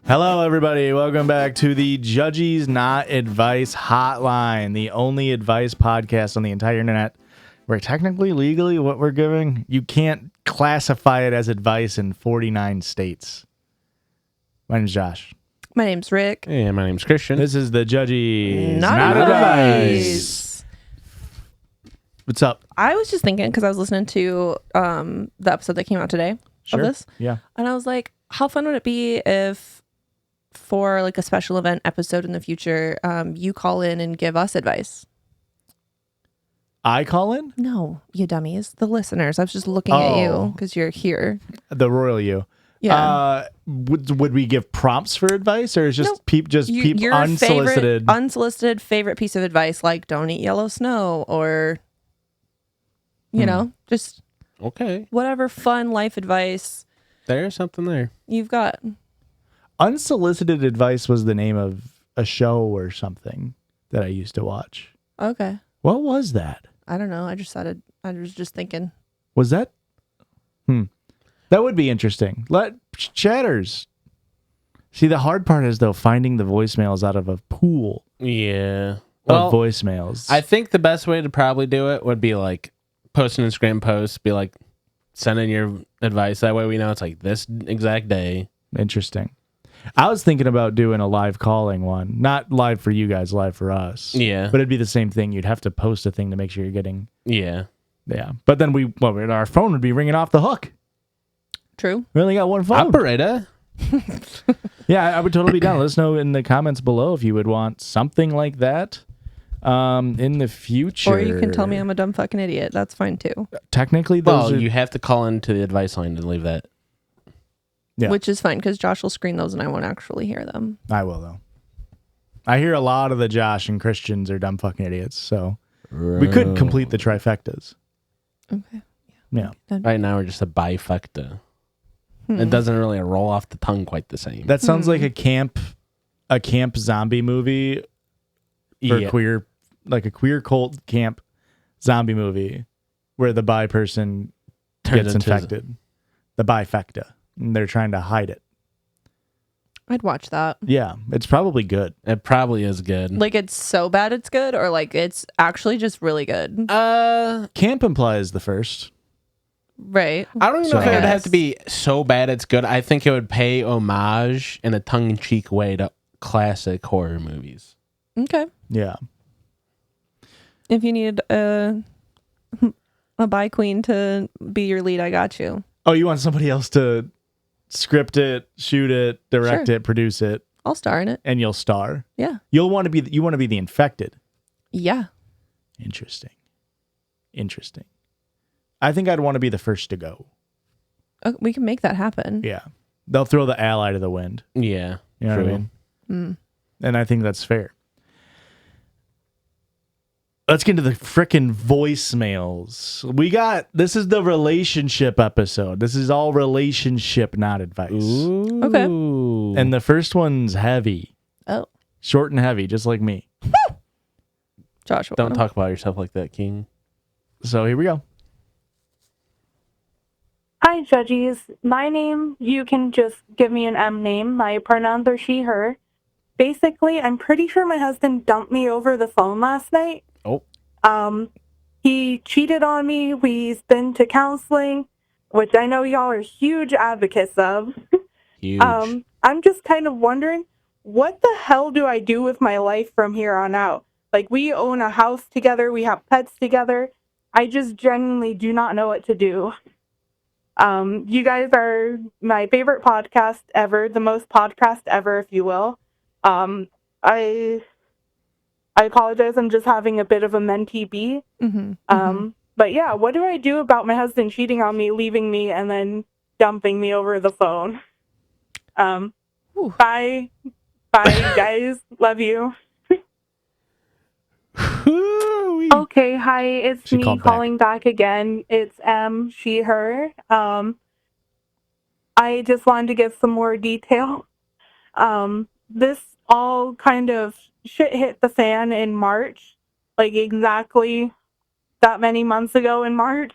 Hello, everybody. Welcome back to the Judges Not Advice Hotline, the only advice podcast on the entire internet where technically, legally, what we're giving, you can't classify it as advice in 49 states. My name's Josh. My name's Rick. Hey, my name's Christian. This is the Judges Not Advice. What's up? I was just thinking, because I was listening to the episode that came out today of this. Yeah. And I was like, how fun would it be if for like a special event episode in the future, you call in and give us advice? I call in? No, you dummies. The listeners. I was just looking at you because you're here. The royal you. Yeah. Would we give prompts for advice, or is just Nope. people your unsolicited? Unsolicited favorite piece of advice, like don't eat yellow snow, or you know, just Okay. whatever fun life advice There's something there. you've got. Unsolicited advice was the name of a show or something that I used to watch. Okay. What was that? I don't know. I was just thinking. Was that? That would be interesting. Let chatters. See, the hard part is though finding the voicemails out of a pool Yeah. of voicemails. I think the best way to probably do it would be like post an Instagram post, be like, send in your advice. That way we know it's like this exact day. Interesting. I was thinking about doing a live calling one, not live for you guys, live for us. Yeah. But it'd be the same thing. You'd have to post a thing to make sure you're getting. Yeah. Yeah. But then our phone would be ringing off the hook. True. We only got one phone. Operator. Yeah, I would totally be down. Let us know in the comments below if you would want something like that in the future. Or you can tell me I'm a dumb fucking idiot. That's fine too. Technically, those Well, are, you have to call into the advice line and leave that. Yeah. Which is fine because Josh will screen those and I won't actually hear them. I will, though. I hear a lot of the Josh and Christians are dumb fucking idiots, so we could complete the trifectas. Okay. Yeah. Right now we're just a bifecta. It doesn't really roll off the tongue quite the same. That sounds like a camp zombie movie for Yeah. queer, like a queer cult camp zombie movie where the bi person Turns gets into- infected. The bifecta. And they're trying to hide it. I'd watch that. Yeah, it's probably good. It probably is good. Like it's so bad it's good, or like it's actually just really good. Camp implies the first. Right. I don't even know if So- it would I have to be so bad it's good. I think it would pay homage in a tongue-in-cheek way to classic horror movies. Okay. Yeah. If you needed a bi queen to be your lead, I got you. Oh, you want somebody else to script it, shoot it, direct Sure. it, produce it, I'll star in it. and you'll star. Yeah. You want to be the infected. Yeah. Interesting. I think I'd want to be the first to go. Okay, we can make that happen. Yeah. They'll throw the ally to the wind. Yeah. You know what I mean? And I think that's fair. Let's get into the frickin' voicemails. This is the relationship episode. This is all relationship, not advice. Ooh. Okay. And the first one's heavy. Oh, Short and heavy, just like me. Joshua. Don't talk about yourself like that, King. So here we go. Hi, judges. My name, you can just give me an M name. My pronouns are she, her. Basically, I'm pretty sure my husband dumped me over the phone last night. Oh. He cheated on me. We've been to counseling, which I know y'all are huge advocates of. Huge. I'm just kind of wondering, what the hell do I do with my life from here on out? Like, we own a house together. We have pets together. I just genuinely do not know what to do. You guys are my favorite podcast ever, the most podcast ever, if you will. I apologize. I'm just having a bit of a mentee bee. But yeah, what do I do about my husband cheating on me, leaving me, and then dumping me over the phone? Bye, you guys. Love you. Okay, hi, it's She me called back. calling back again. It's she, her. I just wanted to give some more detail. This all kind of shit hit the fan in March, like exactly that many months ago in March.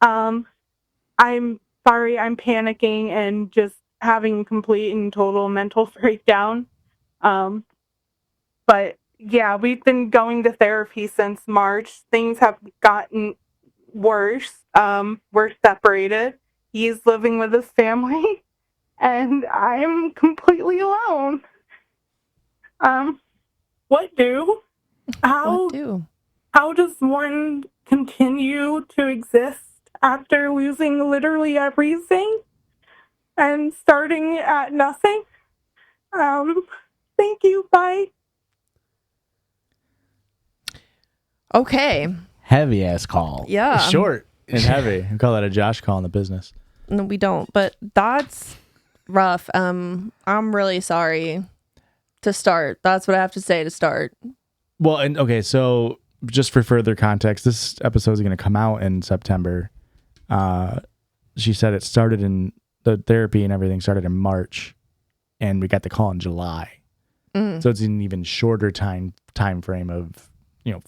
I'm sorry, I'm panicking and just having complete and total mental breakdown. But yeah, we've been going to therapy since March. Things have gotten worse. We're separated. He's living with his family, and I'm completely alone. What do? How What do? how does one continue to exist after losing literally everything and starting at nothing? Thank you. Bye. Okay. Heavy ass call. Yeah. Short and heavy. We call that a Josh call in the business. No, we don't. But that's rough. I'm really sorry to start. That's what I have to say to start. Well, and okay, so just for further context, this episode is going to come out in September. She said it started in the therapy and everything started in March, and we got the call in July. So it's an even shorter time frame of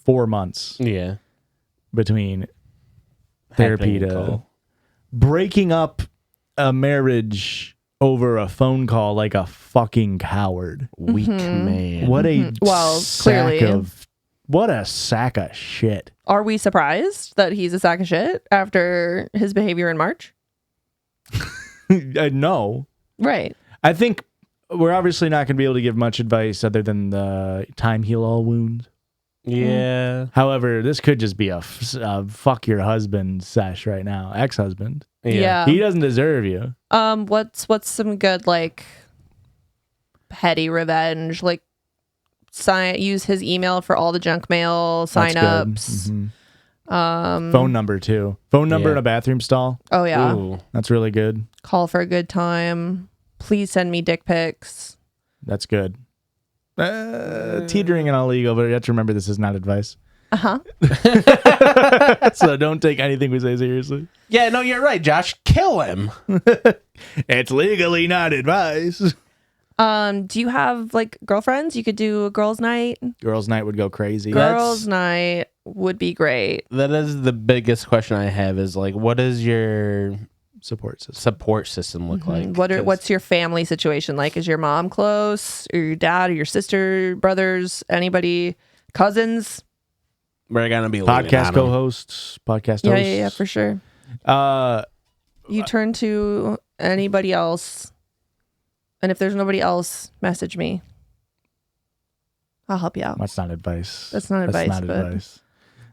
4 months Yeah. between therapy Happening to call. breaking up a marriage over a phone call like a fucking coward. Weak man. What a Well, sack clearly. what a sack of shit. Are we surprised that he's a sack of shit after his behavior in March? No. Right. I think we're obviously not going to be able to give much advice other than the time heal all wounds. Yeah. However, this could just be a fuck your husband sesh right now. Ex-husband. Yeah. He doesn't deserve you. What's some good like petty revenge? Like use his email for all the junk mail That's good. signups. Phone number too. Phone number Yeah. in a bathroom stall. Oh yeah. Ooh. That's really good. Call for a good time. Please send me dick pics. That's good. Teetering and illegal, but you have to remember this is not advice. Uh-huh. So don't take anything we say seriously. Yeah, no, you're right, Josh. Kill him. It's legally not advice. Do you have like girlfriends? You could do a girls' night. Girls' night would go crazy. Girls' night would be great. That is the biggest question I have is like, what does your Support system. support system look like? What's your family situation like? Is your mom close, or your dad, or your sister, brothers, anybody, cousins? We're gonna be leaning on Podcast 'em. co-hosts, podcast hosts. Yeah, for sure. Uh, You turn to anybody else, and if there's nobody else, message me. I'll help you out. that's not advice. That's not advice, Not but- advice.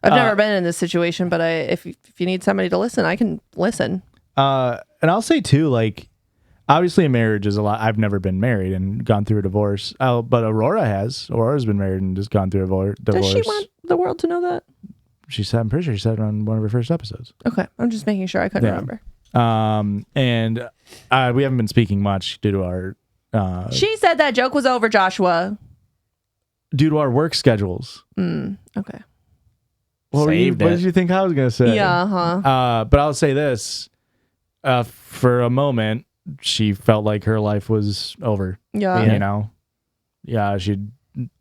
I've never been in this situation, but if you need somebody to listen, I can listen. And I'll say too, like, obviously a marriage is a lot. I've never been married and gone through a divorce. But Aurora has. Aurora's been married and just gone through a divorce. Does she want the world to know that? She said, I'm pretty sure she said it on one of her first episodes. Okay, I'm just making sure. I couldn't Yeah. remember. And we haven't been speaking much due to our She said that joke was over, Joshua. work schedules. Okay. What Saved did it. you think I was gonna say? Yeah, huh? But I'll say this: for a moment, she felt like her life was over. Yeah. You know, she'd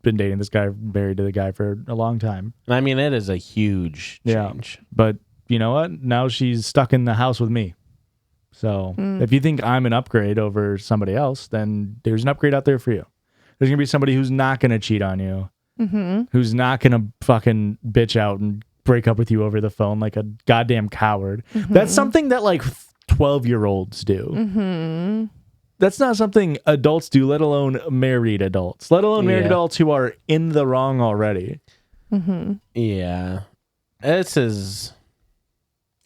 been dating this guy, married to the guy for a long time. I mean, it is a huge change. But you know what? Now she's stuck in the house with me. So if you think I'm an upgrade over somebody else, then there's an upgrade out there for you. There's gonna be somebody who's not gonna cheat on you, who's not gonna fucking bitch out and break up with you over the phone like a goddamn coward. That's something that like 12-year-olds do. That's not something adults do, let alone married adults, let alone married Yeah. adults who are in the wrong already. Yeah. This is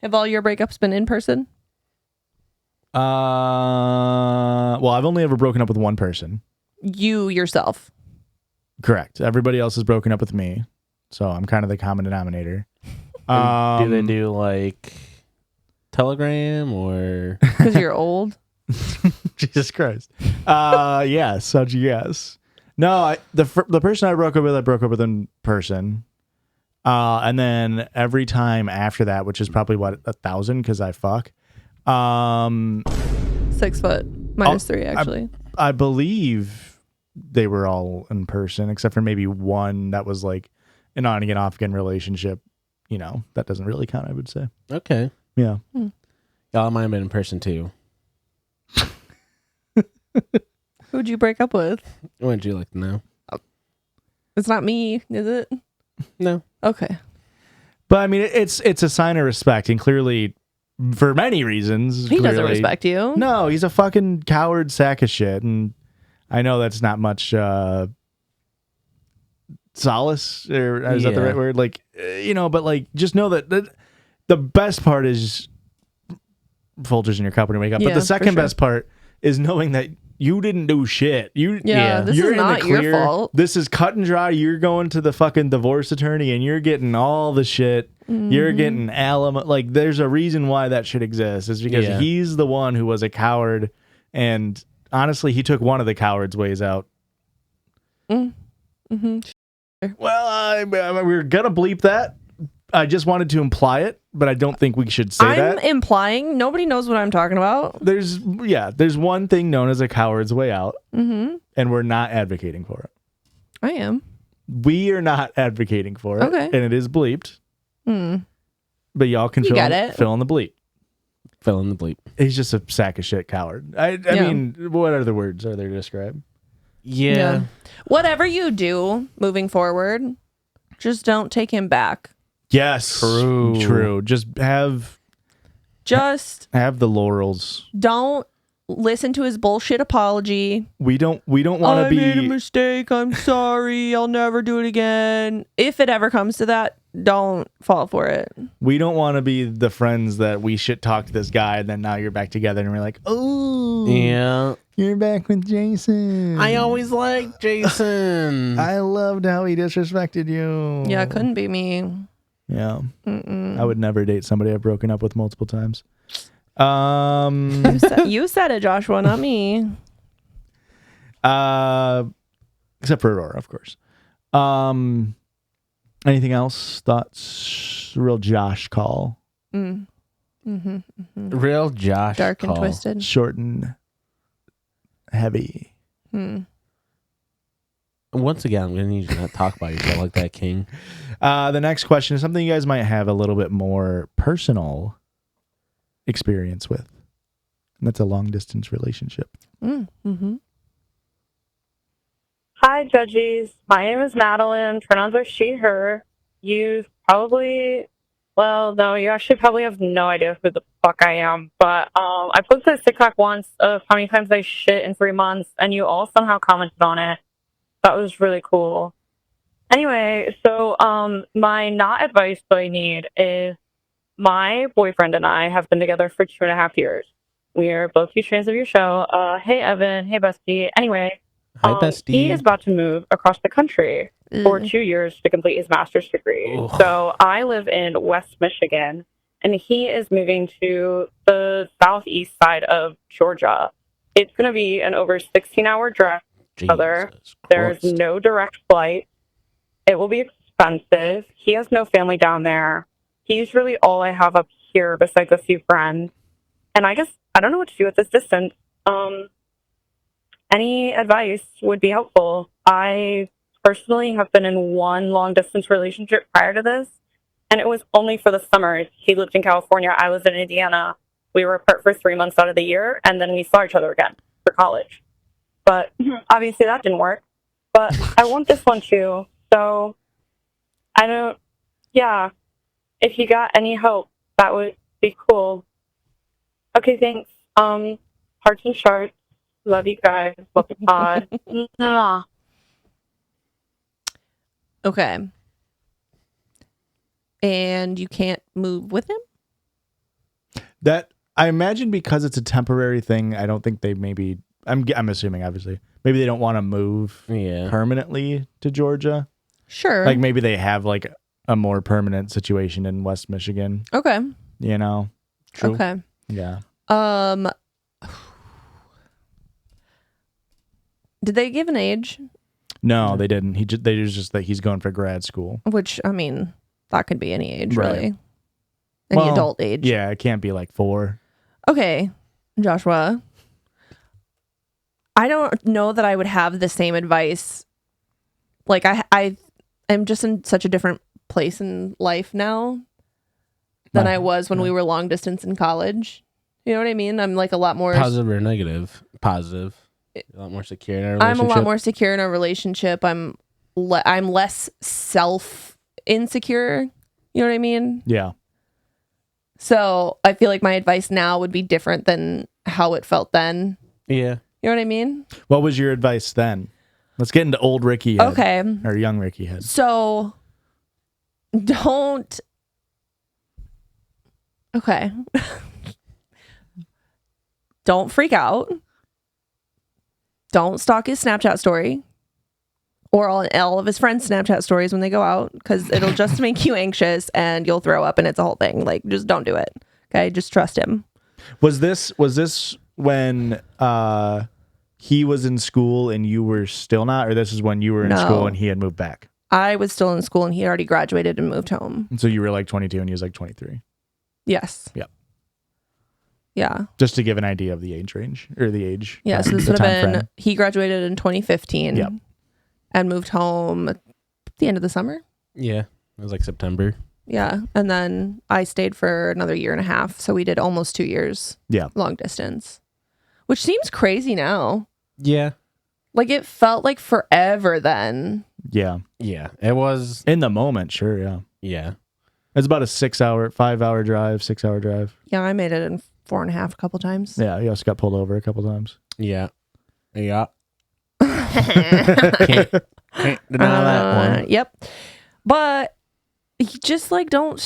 Have all your breakups been in person? Well, I've only ever broken up with one person. You yourself. Correct. Everybody else has broken up with me, so I'm kind of the common denominator. do they do like Telegram or Because you're old. Jesus Christ. Yes, such yes. No, the person I broke up with in person. And then every time after that, which is probably 1,000 because I fuck. 6 foot minus 3, actually. I believe they were all in person, except for maybe one that was like an on again, off again relationship. You know, that doesn't really count, I would say. okay? Yeah. Y'all might have been in person too. Who'd you break up with? What would you like to know? It's not me, is it? No. Okay. But I mean, it's a sign of respect, and clearly, for many reasons, He doesn't clearly- respect you. No, he's a fucking coward sack of shit, and I know that's not much solace, or is that the Yeah. right word? Like, but like, just know that the best part is Folgers in your cup when you wake up. Yeah, But the for second sure. best part is knowing that you didn't do shit. Yeah, this you're is not in the your clear. fault. This is cut and dry. You're going to the fucking divorce attorney and you're getting all the shit. You're getting alimony. Like, there's a reason why that shit exists. Is because Yeah. he's the one who was a coward, and honestly, he took one of the coward's ways out. Mm-hmm. Well, we're gonna bleep that. I just wanted to imply it, but I don't think we should say I'm that. implying nobody knows what I'm talking about. There's one thing known as a coward's way out, and we're not advocating for it. I am. We are not advocating for it, Okay. and it is bleeped. But y'all can You get it. fill in the bleep. Fill in the bleep. He's just a sack of shit coward. I Yeah. mean, what other words are there to describe? Yeah. Whatever you do moving forward, just don't take him back. Yes, true. Just have Just the laurels. don't listen to his bullshit apology. We don't want to I be. made a mistake. I'm sorry. I'll never do it again. If it ever comes to that, don't fall for it. We don't want to be the friends that we shit talked this guy, and then now you're back together, and we're like, oh, Yeah. you're back with Jason. I always liked Jason. I loved how he disrespected you. Yeah, it couldn't be me. Yeah. Mm-mm. I would never date somebody I've broken up with multiple times. You said it, Joshua, not me. Except for Aurora, of course. Anything else? Thoughts? Real Josh call. Real Josh. Dark and call. twisted. Short and heavy. Once again, I'm going to need you to not talk about yourself like that, King. The next question is something you guys might have a little bit more personal experience with. And that's a long distance relationship. Hi, judges. My name is Madeline. Pronouns are she, her. You probably, well, no, you actually probably have no idea who the fuck I am. But I posted a TikTok once of how many times I shit in 3 months, and you all somehow commented on it. That was really cool. Anyway, so my not advice that I need is my boyfriend and I have been together for 2.5 years. We are both huge fans of your show. Hey, Evan. Hey, Bestie. Anyway. Hi, Bestie. He is about to move across the country for 2 years to complete his master's degree. Ugh. So I live in West Michigan, and he is moving to the southeast side of Georgia. It's going to be an over 16-hour drive. There's Christ. no direct flight. It will be expensive. He has no family down there. He's really all I have up here besides a few friends. And I don't know what to do at this distance. Any advice would be helpful. I personally have been in one long-distance relationship prior to this, and it was only for the summer. He lived in California. I was in Indiana. We were apart for 3 months out of the year, and then we saw each other again for college. But obviously that didn't work. But I want this one too. So if you got any help, that would be cool. Okay, thanks. Hearts and shards. Love you guys. Love the pod. Mwah. Okay. And you can't move with him? That, I imagine, because it's a temporary thing, I don't think they maybe, I'm assuming, obviously, maybe they don't want to move permanently to Georgia. Sure. Like maybe they have like a more permanent situation in West Michigan. Okay. You know? True. Okay. Yeah. Did they give an age? No, they didn't. They just that he's going for grad school. Which, I mean, that could be any age, Right. really. Any Well, adult age. Yeah, it can't be like 4. Okay, Joshua. I don't know that I would have the same advice. Like, I am just in such a different place in life now than I was when we were long distance in college. You know what I mean? I'm like a lot more... Positive or negative? Positive. A lot more secure in a I'm relationship. a lot more secure in a relationship. I'm less self insecure. You know what I mean? Yeah. So I feel like my advice now would be different than how it felt then. Yeah. You know what I mean? What was your advice then? Let's get into old Ricky head. Okay. Or young Ricky head. So don't. Okay. Don't freak out. Don't stalk his Snapchat story or all of his friends' Snapchat stories when they go out, because it'll just make you anxious and you'll throw up and it's a whole thing. Like, just don't do it. Okay. Just trust him. Was this when he was in school and you were still not, or this is when you were in No. school and he had moved back? I was still in school and he had already graduated and moved home. And so you were like 22 and he was like 23. Yes. Yep. Yeah. Just to give an idea of the age range or the age. Yeah. So this the would have time been, frame. he graduated in 2015 Yep. and moved home at the end of the summer. Yeah. It was like September. Yeah. And then I stayed for another year and a half. So we did almost 2 years. Yeah. Long distance, which seems crazy now. Yeah. Like, it felt like forever then. Yeah. Yeah. It was. In the moment, sure, yeah. Yeah. It's about a 5-hour drive, 6-hour drive. Yeah. I made it in 4.5 a couple times. Yeah, he also got pulled over a couple times. Yeah. Yeah. can't deny that one. Yep. But you just like don't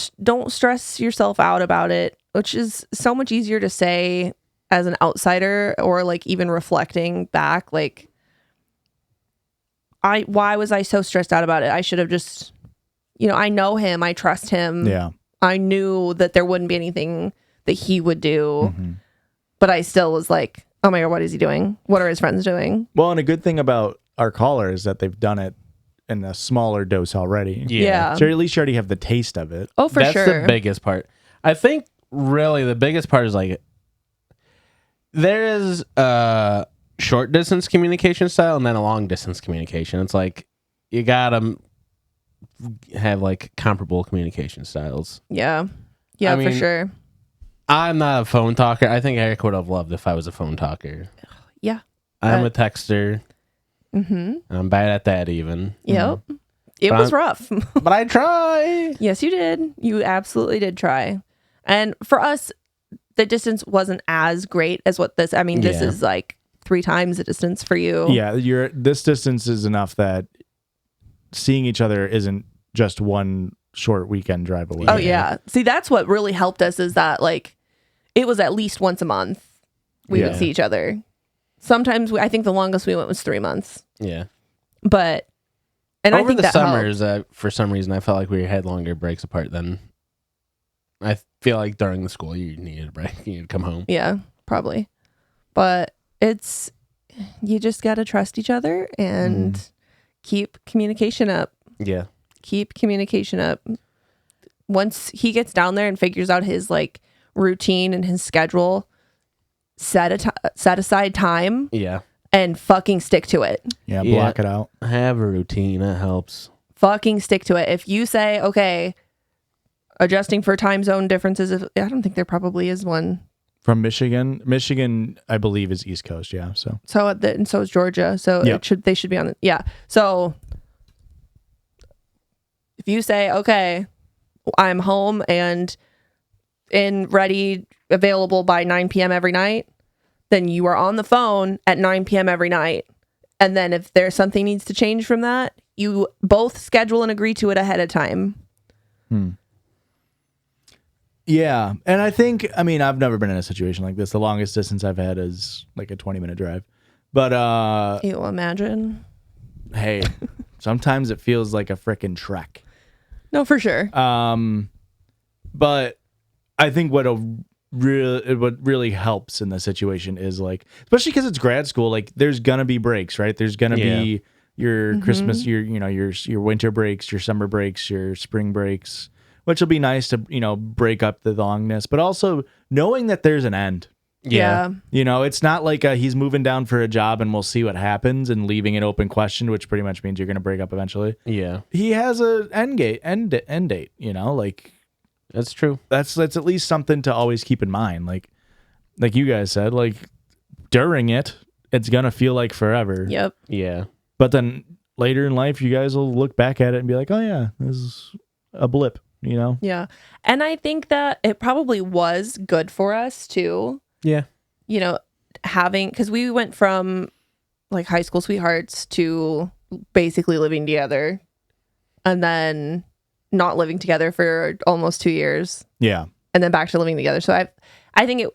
stress yourself out about it, which is so much easier to say as an outsider, or like even reflecting back, like, why was I so stressed out about it? I should have just, I know him, I trust him. Yeah. I knew that there wouldn't be anything that he would do, Mm-hmm. but I still was like, oh my God, what is he doing? What are his friends doing? Well, and a good thing about our caller is that they've done it in a smaller dose already. Yeah. So at least you already have the taste of it. Oh, for That's sure. the biggest part. I think really the biggest part is like there is a short distance communication style and then a long distance communication. It's like you gotta have like comparable communication styles. Yeah. Yeah, I for mean, sure. I'm not a phone talker. I think Eric would have loved if I was a phone talker. Yeah. I'm a texter. Mm-hmm. I'm bad at that even. Yep. It But was rough. But I try. Yes, you did. You absolutely did try. And for us, the distance wasn't as great as what this, I mean, this Yeah. is like 3 times the distance for you. Yeah, this distance is enough that seeing each other isn't just one short weekend drive away. Oh, yeah. See, that's what really helped us, is that like it was at least once a month we would Yeah. see each other. Sometimes I think the longest we went was 3 months. Yeah. But, and I Over think the that summers, for some reason, I felt like we had longer breaks apart than. I feel like during the school, you needed a break. You needed to come home. Yeah, probably. But you just got to trust each other and keep communication up. Yeah. Keep communication up. Once he gets down there and figures out his like routine and his schedule, set aside time Yeah. and fucking stick to it. Yeah, Yeah. block it out. Have a routine. That helps. Fucking stick to it. If you say, okay, adjusting for time zone differences, I don't think there probably is one. From Michigan, I believe, is East Coast. Yeah, so And so is Georgia. So Yep. they should be on. Yeah. So if you say, okay, I'm home and ready, available by 9 p.m. every night, then you are on the phone at 9 p.m. every night. And then if there's something needs to change from that, you both schedule and agree to it ahead of time. yeah. And I think, I mean, I've never been in a situation like this. The longest distance I've had is like a 20-minute drive. But You imagine? hey, sometimes it feels like a frickin' trek. No, for sure. But I think what really helps in this situation is like, especially because it's grad school, like there's gonna be breaks, right? There's gonna be your Christmas, your winter breaks, your summer breaks, your spring breaks, which will be nice to break up the longness, but also knowing that there's an end. Yeah. It's not like he's moving down for a job and we'll see what happens and leaving an open question, which pretty much means you're gonna break up eventually. Yeah. He has a end date, like. That's true. That's at least something to always keep in mind. Like you guys said, like during it, it's gonna feel like forever. Yep. Yeah. But then later in life, you guys will look back at it and be like, oh yeah, this is a blip, you know? Yeah. And I think that it probably was good for us too. Yeah. You know, because we went from like high school sweethearts to basically living together and then not living together for almost 2 years Yeah. and then back to living together. So I think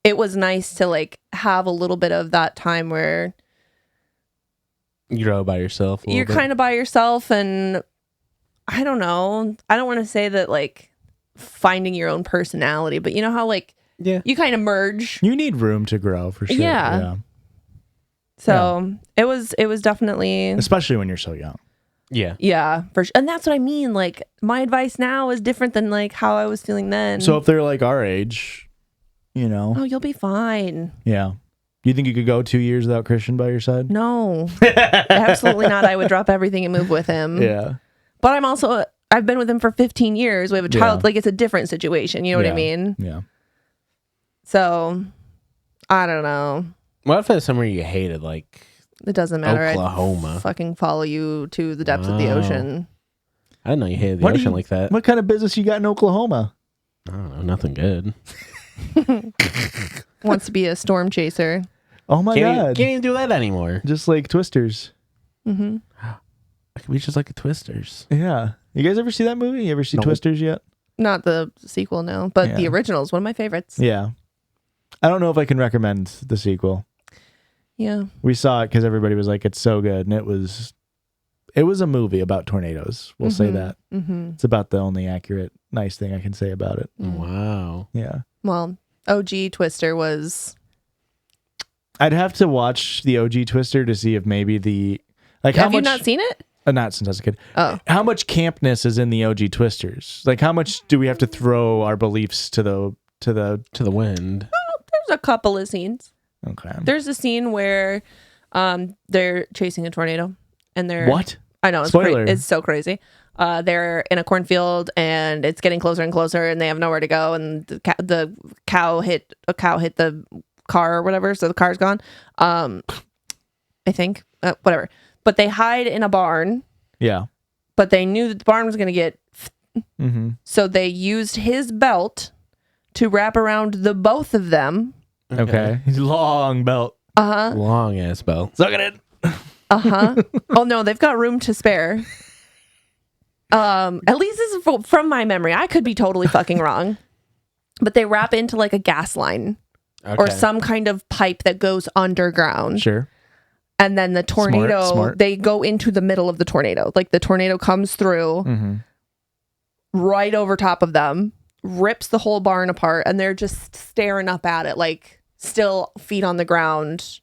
it was nice to like have a little bit of that time where You're all by yourself. you're kind of by yourself, and I don't know. I don't want to say that like finding your own personality, but you know how like you kind of merge. You need room to grow for sure. Yeah. So it was definitely, Especially when you're so young. Yeah. for sure. And that's what I mean. Like my advice now is different than like how I was feeling then. So if they're like our age, you know, oh, you'll be fine. yeah. Do you think you could go 2 years without Christian by your side? No, absolutely not. I would drop everything and move with him. Yeah. But I've been with him for 15 years. We have a child. Yeah. Like it's a different situation. You know what I mean? Yeah. So I don't know. What if it's somewhere you hated, like It doesn't matter. Oklahoma? I'd fucking follow you to the depths of the Wow. ocean. I didn't know you hated the ocean like that. What kind of business you got in Oklahoma? I don't know. Nothing good. Wants to be a storm chaser. Oh my God. Can't even do that anymore. Just like Twisters. Mm-hmm. We just like the Twisters. Yeah. You guys ever see that movie? You ever see Nope. Twisters yet? Not the sequel, no, but the Yeah. original is one of my favorites. Yeah. I don't know if I can recommend the sequel. Yeah. We saw it because everybody was like, it's so good. And it was a movie about tornadoes. We'll say that. Mm-hmm. It's about the only accurate, nice thing I can say about it. Wow. Yeah. Well, OG Twister was. I'd have to watch the OG Twister to see if maybe how Have you much, not seen it? not since I was a kid. Oh. How much campness is in the OG Twisters? Like how much do we have to throw our beliefs to the To the wind. There's a couple of scenes. Okay. There's a scene where they're chasing a tornado and they're. What? I know. It's Spoiler. It's so crazy. They're in a cornfield and it's getting closer and closer and they have nowhere to go and the cow hit the car or whatever, so the car's gone. I think whatever. But they hide in a barn. Yeah. But they knew that the barn was going to get. Mm-hmm. So they used his belt to wrap around the both of them. Okay. Long belt. Long ass belt. Suck it in. Oh no, they've got room to spare. At least this is from my memory. I could be totally fucking wrong. But they wrap into like a gas line or some kind of pipe that goes underground. Sure. And then the tornado, Smart. they go into the middle of the tornado. Like the tornado comes through Mm-hmm. right over top of them, rips the whole barn apart, and they're just staring up at it, like still feet on the ground.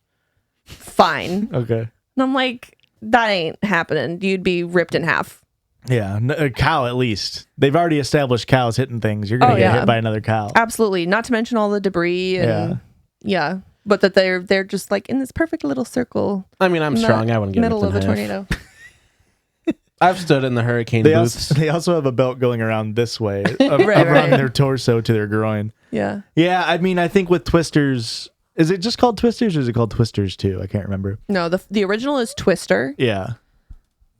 Fine. Okay. And I'm like, that ain't happening. You'd be ripped in half. Yeah. A cow at least. They've already established cows hitting things. You're gonna Oh, get yeah. hit by another cow. Absolutely. Not to mention all the debris and yeah. But that they're just like in this perfect little circle. I mean, I'm in the strong. I wouldn't get middle ripped of in a half. tornado. I've stood in the hurricane They booths. also have a belt going around this way, Right, around right. their torso to their groin. Yeah. Yeah, I mean, I think with Twisters, is it just called Twisters or is it called Twisters too? I can't remember. No, the original is Twister. Yeah,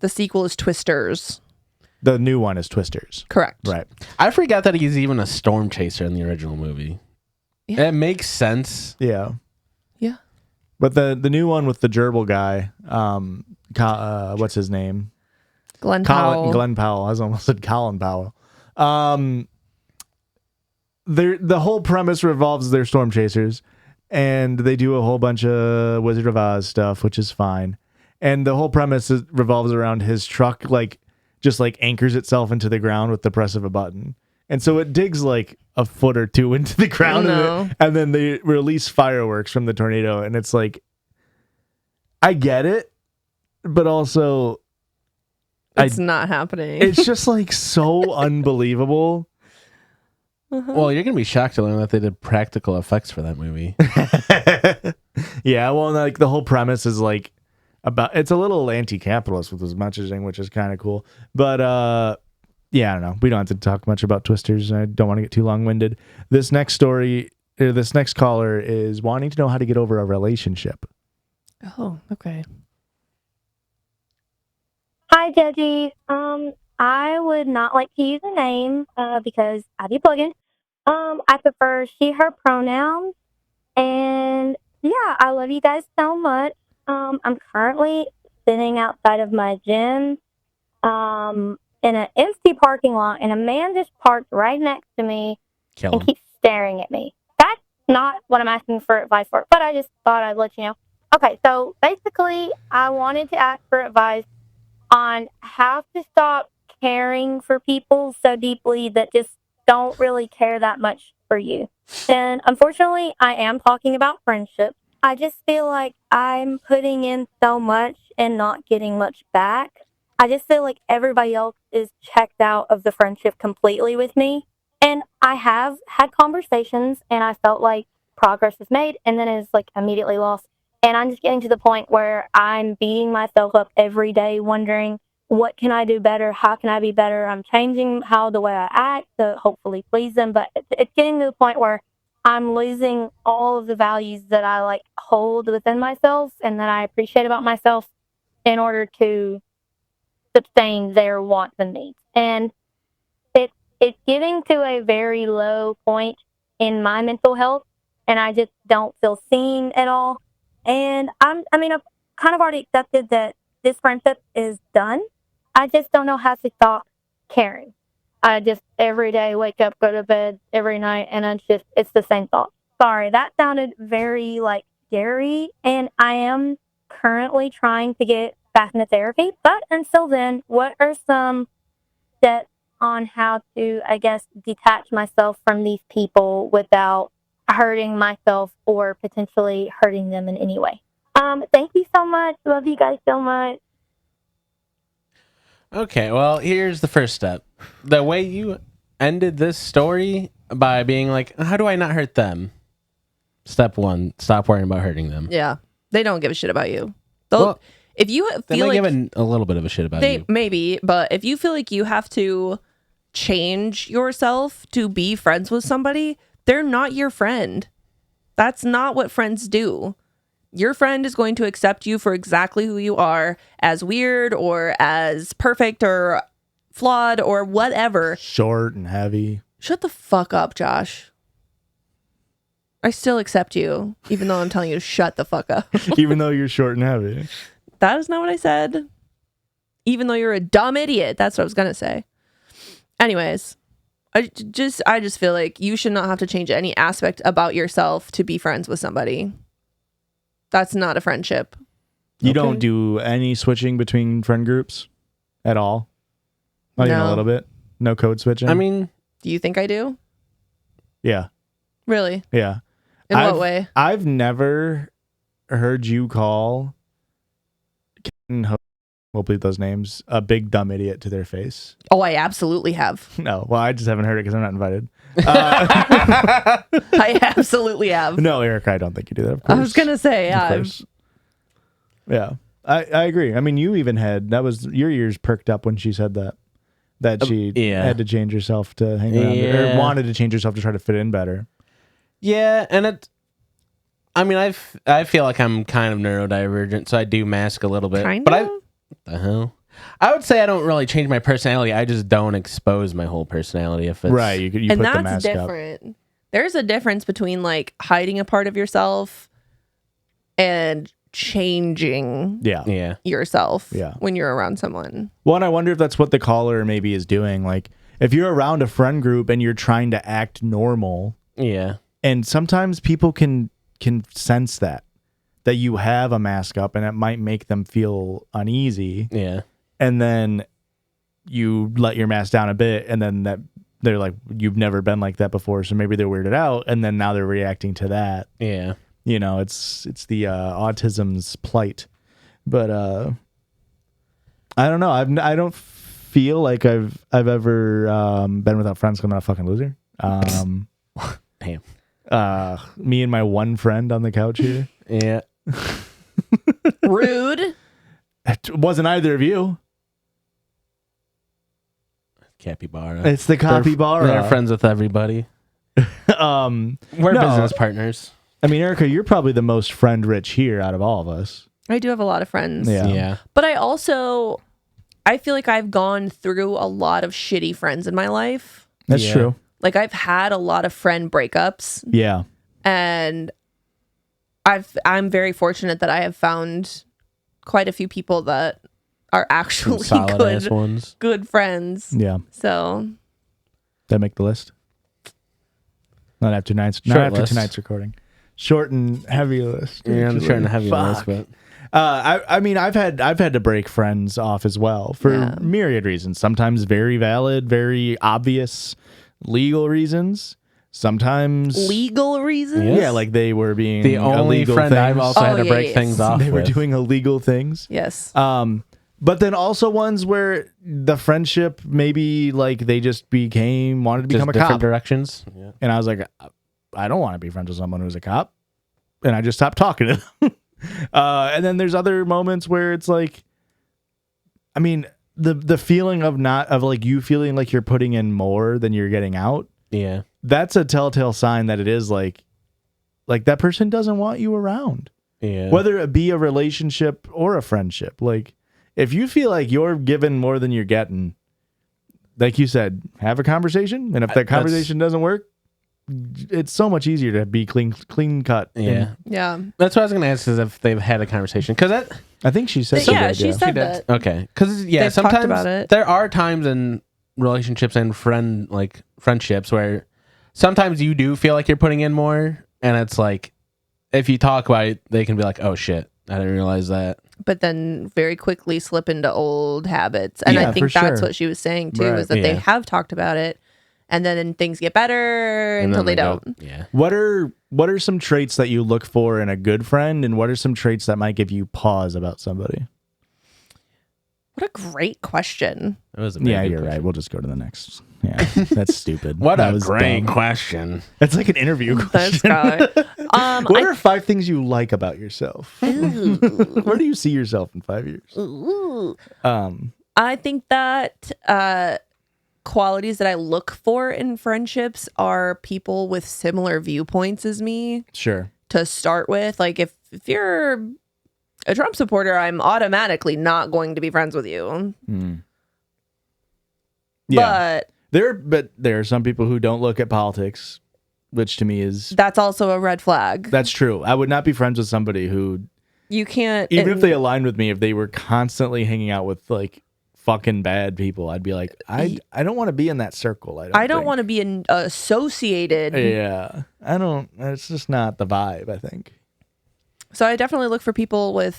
The sequel is Twisters. the new one is Twisters. Correct. Right. I forgot that he's even a storm chaser in the original movie. Yeah. It makes sense. Yeah. Yeah. But the new one with the gerbil guy, what's his name? Glenn Powell. Glenn Powell. I almost said Colin Powell. The whole premise revolves their storm chasers, and they do a whole bunch of Wizard of Oz stuff, which is fine. And the whole premise revolves around his truck, just anchors itself into the ground with the press of a button. And so it digs like a foot or two into the ground, No. and then they release fireworks from the tornado. And it's like, I get it, but also It's not happening. it's just like so unbelievable. Well, you're gonna be shocked to learn that they did practical effects for that movie. Yeah, well, like the whole premise is like it's a little anti-capitalist with his messaging, which is kind of cool. But yeah, I don't know. We don't have to talk much about Twisters. I don't want to get too long-winded. This next caller is wanting to know how to get over a relationship. Oh, okay. Hi, Judgy. I would not like to use a name because I be plugging. I prefer she, her pronouns. And yeah, I love you guys so much. I'm currently sitting outside of my gym in an empty parking lot, and a man just parked right next to me Kill and him. keeps staring at me. That's not what I'm asking for advice for, but I just thought I'd let you know. Okay, so basically, I wanted to ask for advice on how to stop caring for people so deeply that just don't really care that much for you. And unfortunately, I am talking about friendship. I just feel like I'm putting in so much and not getting much back. I just feel like everybody else is checked out of the friendship completely with me. And I have had conversations and I felt like progress is made and then is like immediately lost. And I'm just getting to the point where I'm beating myself up every day, wondering what can I do better? How can I be better? I'm changing how the way I act to hopefully please them. But it's getting to the point where I'm losing all of the values that I like hold within myself and that I appreciate about myself in order to sustain their wants and needs. And it's getting to a very low point in my mental health, and I just don't feel seen at all. And I've kind of already accepted that this friendship is done. I just don't know how to stop caring. I just every day wake up, go to bed every night, and it's the same thought. Sorry, that sounded very like scary, and I am currently trying to get back into therapy. But until then, what are some steps on how to, I guess, detach myself from these people without hurting myself or potentially hurting them in any way? Thank you so much. Love you guys so much. Okay, well, here's the first step. The way you ended this story by being like, how do I not hurt them? Step one, stop worrying about hurting them. Yeah. They don't give a shit about you. Well, If you they feel might like give a little bit of a shit about you. maybe, but if you feel like you have to change yourself to be friends with somebody, they're not your friend. That's not what friends do. Your friend is going to accept you for exactly who you are, as weird or as perfect or flawed or whatever. Short and heavy. Shut the fuck up, Josh. I still accept you, even though I'm telling you to shut the fuck up. Even though you're short and heavy. That is not what I said. Even though you're a dumb idiot. That's what I was going to say. Anyways, I just feel like you should not have to change any aspect about yourself to be friends with somebody. That's not a friendship. You don't do any switching between friend groups at all? Not even a No. little bit? No code switching? I mean, Do you think I do? yeah. Really? Yeah. In what way? I've never heard you call, we'll bleep those names, a big dumb idiot to their face. Oh, I absolutely have. No, well, I just haven't heard it because I'm not invited. I absolutely have. No, Eric, I don't think you do that. Of course. I was going to say, Of yeah. course. Yeah, I agree. I mean, you even had, that was, your ears perked up when she said that she had to change herself to hang around, or wanted to change herself to try to fit in better. yeah, and I feel like I'm kind of neurodivergent, so I do mask a little bit. Kind but of? what the hell? I would say I don't really change my personality. I just don't expose my whole personality. If it's Right, you And put the that's mask up. different. There's a difference between like hiding a part of yourself and changing yeah. yourself Yeah. when you're around someone. Well, and I wonder if that's what the caller maybe is doing. Like, if you're around a friend group and you're trying to act normal, Yeah. and sometimes people can sense that you have a mask up, and it might make them feel uneasy. Yeah. And then you let your mask down a bit, and then that they're like, you've never been like that before, so maybe they're weirded out, and then now they're reacting to that. Yeah. You know, it's the autism's plight. But I don't know. I don't feel like I've ever been without friends 'cause I'm not a fucking loser. Damn. Me and my one friend on the couch here. Yeah. Rude. It wasn't either of you. Capybara. It's the capybara. They're friends with everybody. Um, We're No. business partners. I mean, Erica, you're probably the most friend rich here out of all of us. I do have a lot of friends. Yeah. But I feel like I've gone through a lot of shitty friends in my life. That's true. Like I've had a lot of friend breakups. Yeah. And I'm very fortunate that I have found quite a few people that are actually Solid-ass ones. good friends. Yeah. So Did I make the list? Not after tonight's recording. Short and heavy list. Yeah, I'm short and heavy list, but I mean, I've had to break friends off as well for myriad reasons. Sometimes very valid, very obvious legal reasons. Sometimes legal reasons. Yeah, like they were being the only illegal friend things. I've also had to break things off. They were with. doing illegal things. Yes. But then also ones where the friendship maybe like they just wanted to become Just a different cop. directions. Yeah. And I was like, I don't want to be friends with someone who's a cop. And I just stopped talking to them. And then there's other moments where it's like, I mean, the feeling of like you feeling like you're putting in more than you're getting out. Yeah. That's a telltale sign that it is like that person doesn't want you around. Yeah. Whether it be a relationship or a friendship. Like if you feel like you're giving more than you're getting, like you said, have a conversation. And if that conversation doesn't work, it's so much easier to be clean cut. Yeah. Yeah. That's what I was going to ask is if they've had a conversation. Because I think she said she said that. Okay. Because, They've sometimes talked about it. there are times in relationships and friendships where sometimes you do feel like you're putting in more. And it's like, if you talk about it, they can be like, oh, shit, I didn't realize that. But then very quickly slip into old habits. And I think that's what she was saying too, is that they have talked about it and then things get better until they don't. Yeah. What are some traits that you look for in a good friend, and what are some traits that might give you pause about somebody? What a great question. That was you're right. We'll just go to the next. Yeah, that's stupid. What that a was great dumb. question. It's like an interview That's question. right. What are 5 things you like about yourself? Where do you see yourself in 5 years? I think that qualities that I look for in friendships are people with similar viewpoints as me. Sure. To start with, like if you're a Trump supporter, I'm automatically not going to be friends with you. Yeah. But there are some people who don't look at politics, which to me is that's also a red flag. That's true. I would not be friends with somebody who you can't even if they aligned with me, if they were constantly hanging out with like fucking bad people, I'd be like, I don't want to be in that circle. I don't want to be associated. Yeah. It's just not the vibe, I think. So I definitely look for people with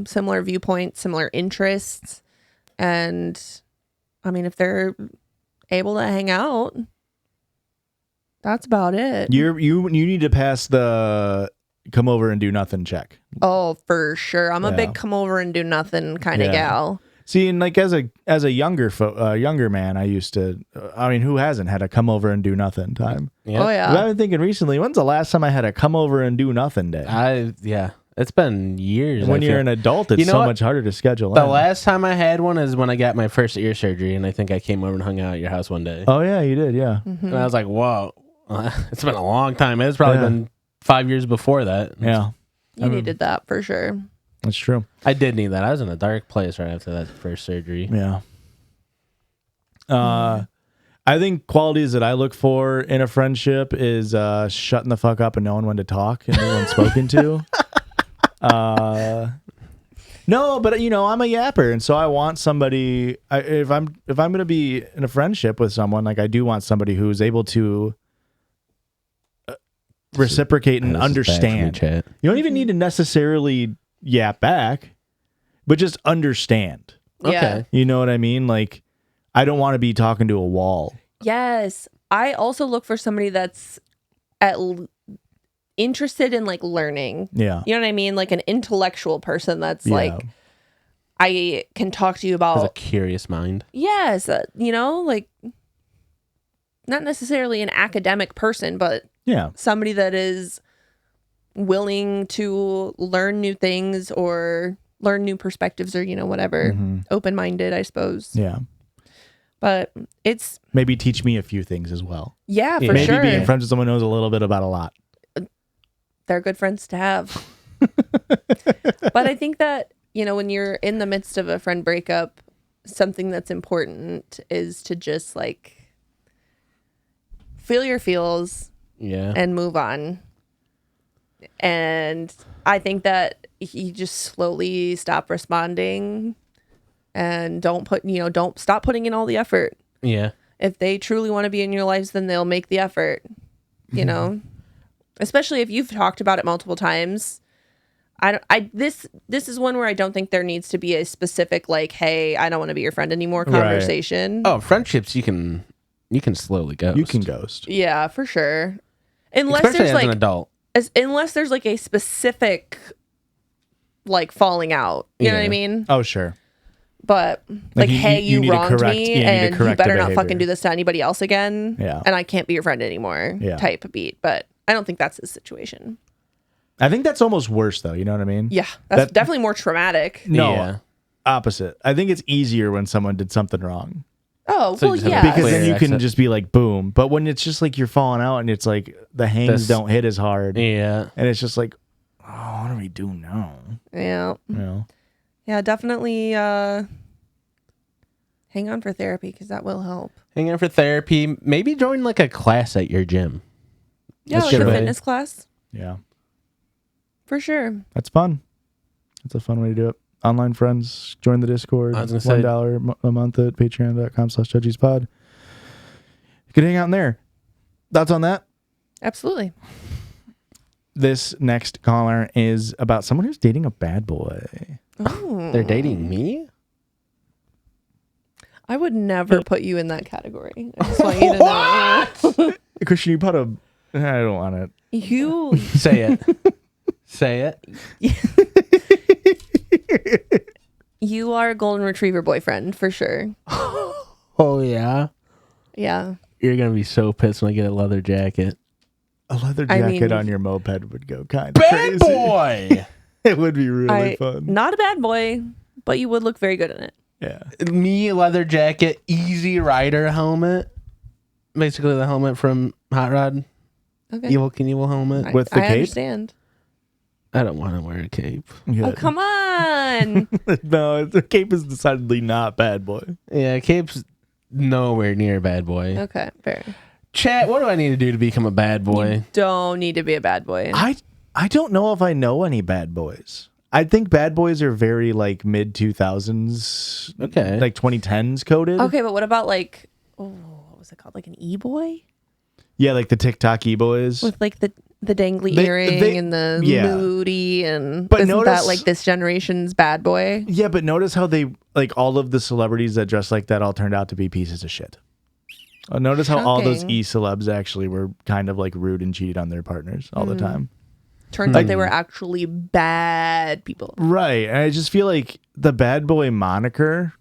similar viewpoints, similar interests. And I mean, if they're able to hang out, that's about it. You need to pass the come over and do nothing check. Oh, for sure. I'm a big come over and do nothing kind of gal. See, and like as a younger man, I used to. I mean, who hasn't had a come over and do nothing time? Yeah. Oh yeah. But I've been thinking recently. When's the last time I had a come over and do nothing day? It's been years. When you're an adult, it's so much harder to schedule. The last time I had one is when I got my first ear surgery, and I think I came over and hung out at your house one day. Oh yeah, you did, yeah. Mm-hmm. And I was like, whoa, it's been a long time. It's probably been 5 years before that. Yeah, you needed that for sure. That's true. I did need that. I was in a dark place right after that first surgery. Yeah. I think qualities that I look for in a friendship is shutting the fuck up and knowing when to talk and knowing when spoken to. No, but I'm a yapper, and so I want somebody. If I'm gonna be in a friendship with someone, like I do want somebody who's able to reciprocate and understand. You don't even need to necessarily yap back, but just understand. Yeah. You know what I mean? Like, I don't want to be talking to a wall. Yes. I also look for somebody that's interested in like learning. Yeah. You know what I mean? Like an intellectual person that's like, I can talk to you about. Has a curious mind. Yes. Like not necessarily an academic person, but somebody that is willing to learn new things or learn new perspectives or, whatever. Mm-hmm. Open-minded, I suppose. Yeah. But it's... Maybe teach me a few things as well. Yeah, for Maybe sure. Maybe being friends with someone who knows a little bit about a lot. They're good friends to have. But I think that, when you're in the midst of a friend breakup, something that's important is to just like feel your feels and move on. And I think that you just slowly stop responding and don't stop putting in all the effort. Yeah. If they truly want to be in your lives, then they'll make the effort, especially if you've talked about it multiple times. This is one where I don't think there needs to be a specific like, hey, I don't want to be your friend anymore conversation. Oh, friendships you can slowly ghost. You can ghost. Yeah, for sure. Unless Especially there's as like an adult. Unless there's like a specific like falling out. You know what I mean? Oh, sure. But like, hey, you need to wronged correct- me, yeah, you need to and you correct the better not behavior. fucking do this to anybody else again. Yeah. And I can't be your friend anymore. Yeah. Type of beat. But I don't think that's the situation. I think that's almost worse, though. You know what I mean? Yeah, that's definitely more traumatic. No, Yeah. opposite. I think it's easier when someone did something wrong. Oh, So you well, just have a yeah. Because then Clear you can exit. just be like, boom. But when it's just like you're falling out and it's like the hangs This- don't hit as hard. Yeah. And it's just like, oh, what do we do now? Yeah. You know? Yeah, definitely hang on for therapy because that will help. Hang out for therapy. Maybe join like a class at your gym. Yeah, That's like a good. fitness class. Yeah. For sure. That's fun. That's a fun way to do it. Online friends, join the Discord. I was gonna say- $1 a month at patreon.com/judgiespod. You can hang out in there. Thoughts on that? Absolutely. This next caller is about someone who's dating a bad boy. Oh. They're dating me? I would never put you in that category. I just want you to know. Christian, you put a... I don't want it. You Say it. Say it. you are a golden retriever boyfriend for sure. Oh, yeah? Yeah. You're going to be so pissed when I get a leather jacket. A leather I jacket mean- on your moped would go kind of Bad crazy. boy! It would be really fun. Not a bad boy, but you would look very good in it. Yeah. Me, leather jacket, Easy Rider helmet. Basically the helmet from Hot Rod. Okay. Evil Knievel helmet. With the I cape? understand. I don't want to wear a cape. Yeah. Oh, come on. No, the cape is decidedly not bad boy. Yeah, cape's nowhere near bad boy. Okay, fair. Chat, what do I need to do to become a bad boy? Don't need to be a bad boy. I don't know if I know any bad boys. I think bad boys are very like mid 2000s, Okay. like 2010s coded. Okay, but what about like, what was it called? Like an e-boy? Yeah, like the TikTok e-boys. With like the dangly They- earring and the yeah. moody and But isn't notice- that like this generation's bad boy? Yeah, but notice how they like all of the celebrities that dress like that all turned out to be pieces of shit. Notice how all those Shocking. e-celebs actually were kind of like rude and cheated on their partners all the time. Turns out they were actually bad people. Right. And I just feel like the bad boy moniker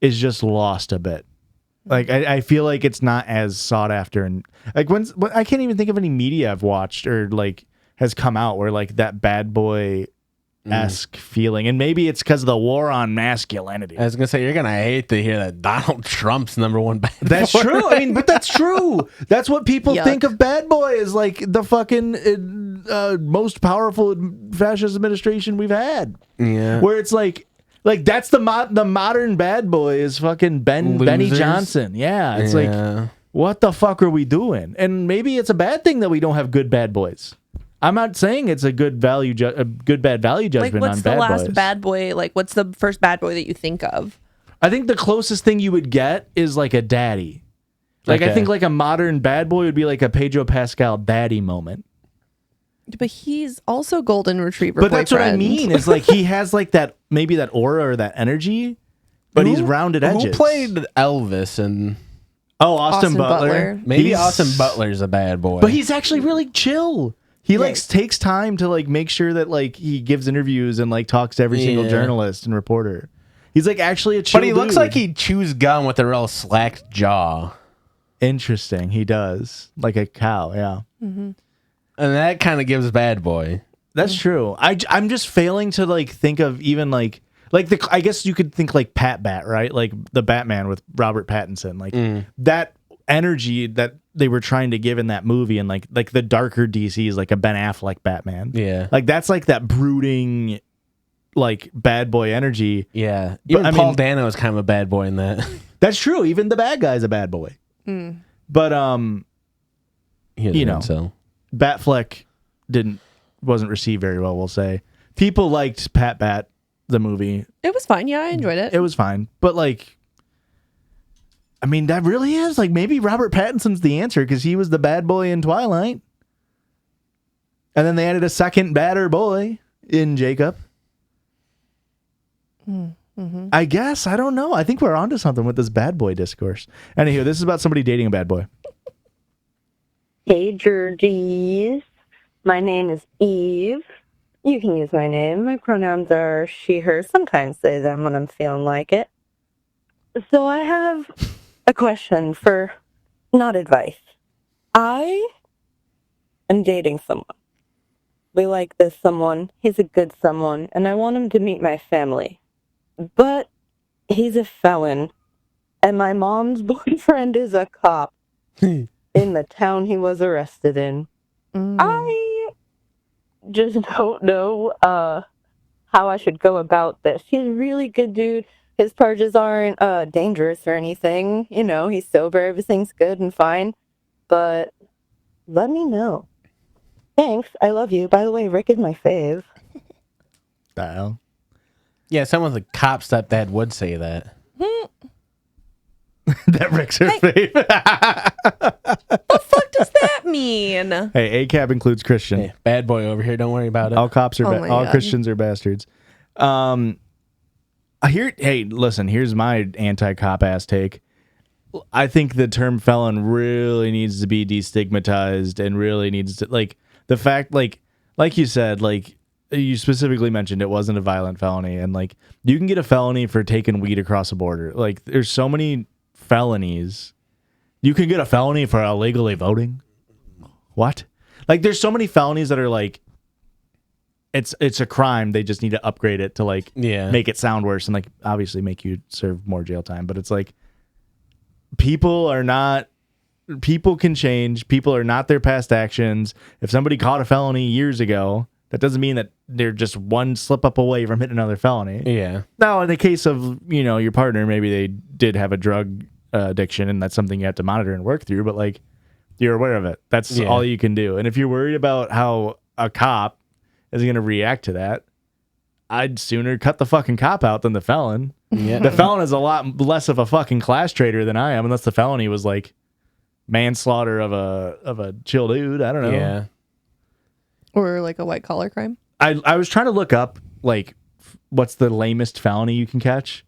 is just lost a bit. Like I feel like it's not as sought after, and like when I can't even think of any media I've watched or like has come out where like that bad boy esque feeling, and maybe it's because of the war on masculinity. I was going to say, you're going to hate to hear that Donald Trump's #1 bad boy. That's true. I mean, but that's true. That's what people Yuck. think of bad boy is like the fucking most powerful fascist administration we've had. Yeah. Where it's like that's the modern bad boy is fucking Benny Losers. Johnson. Yeah, it's like what the fuck are we doing? And maybe it's a bad thing that we don't have good bad boys. I'm not saying it's a good bad value Like, judgment what's on the bad last boys. bad boy? Like, what's the first bad boy that you think of? I think the closest thing you would get is like a daddy. Like I Okay. think like a modern bad boy would be like a Pedro Pascal daddy moment. But he's also golden retriever. But that's what I boyfriend. mean. Is like he has like that maybe that aura or that energy, but he's rounded edges. Who played Elvis? And Oh, Austin Austin Butler. Butler. maybe He's- Austin Butler's a bad boy. But he's actually really chill. He like Yeah. takes time to like make sure that like he gives interviews and like talks to every single Yeah. journalist and reporter. He's like actually a chill But he looks dude. like he chews gum with a real slacked jaw. Interesting. He does. Like a cow, yeah. And that kind of gives bad boy. That's true. I'm just failing to like think of even like the I guess you could think like Bat, right? Like the Batman with Robert Pattinson. Like that energy that they were trying to give in that movie, and like the darker DC is like a Ben Affleck Batman. Yeah. Like that's like that brooding, like bad boy energy. Yeah. But, Even I Paul mean- Dano is kind of a bad boy in that. That's true. Even the bad guy's a bad boy. But you know, so Batfleck wasn't received very well, we'll say. People liked Bat the movie. It was fine. Yeah, I enjoyed it. It was fine. But like, I mean, that really is like maybe Robert Pattinson's the answer because he was the bad boy in Twilight. And then they added a second badder boy in Jacob. I guess. I don't know. I think we're onto something with this bad boy discourse. Anywho, this is about somebody dating a bad boy. Hey, Georgies. My name is Eve. You can use my name. My pronouns are she, her. Sometimes say them when I'm feeling like it. So I have a question for not advice. I am dating someone. We like this someone. He's a good someone, and I want him to meet my family. But he's a felon, and my mom's boyfriend is a cop in the town he was arrested in. I just don't know how I should go about this. He's a really good dude. His charges aren't dangerous or anything. You know, he's sober, everything's good and fine. But let me know. Thanks, I love you. By the way, Rick is my fave. The hell? yeah, someone with a cop stepdad would say that. That Rick's her fave. What does that mean? Hey, ACAB includes Christian. Hey, bad boy over here. Don't worry about it. All cops are Oh my all God. Christians are bastards. Hey, listen, here's my anti-cop ass take. I think the term felon really needs to be destigmatized and really needs to like the fact like you said, like you specifically mentioned it wasn't a violent felony, and like you can get a felony for taking weed across a border. Like there's so many felonies. You can get a felony for illegally voting. What? Like there's so many felonies that are like it's a crime. They just need to upgrade it to like make it sound worse and like obviously make you serve more jail time. But it's like people can change. People are not their past actions. If somebody caught a felony years ago, that doesn't mean that they're just one slip up away from hitting another felony. Yeah. Now, in the case of, you know, your partner, maybe they did have a drug addiction and that's something you have to monitor and work through, but like you're aware of it. That's all you can do. And if you're worried about how a cop is going to react to that, I'd sooner cut the fucking cop out than the felon. Yeah. The felon is a lot less of a fucking class traitor than I am, unless the felony was like manslaughter of a chill dude. I don't know. Yeah. Or like a white collar crime? I was trying to look up like what's the lamest felony you can catch,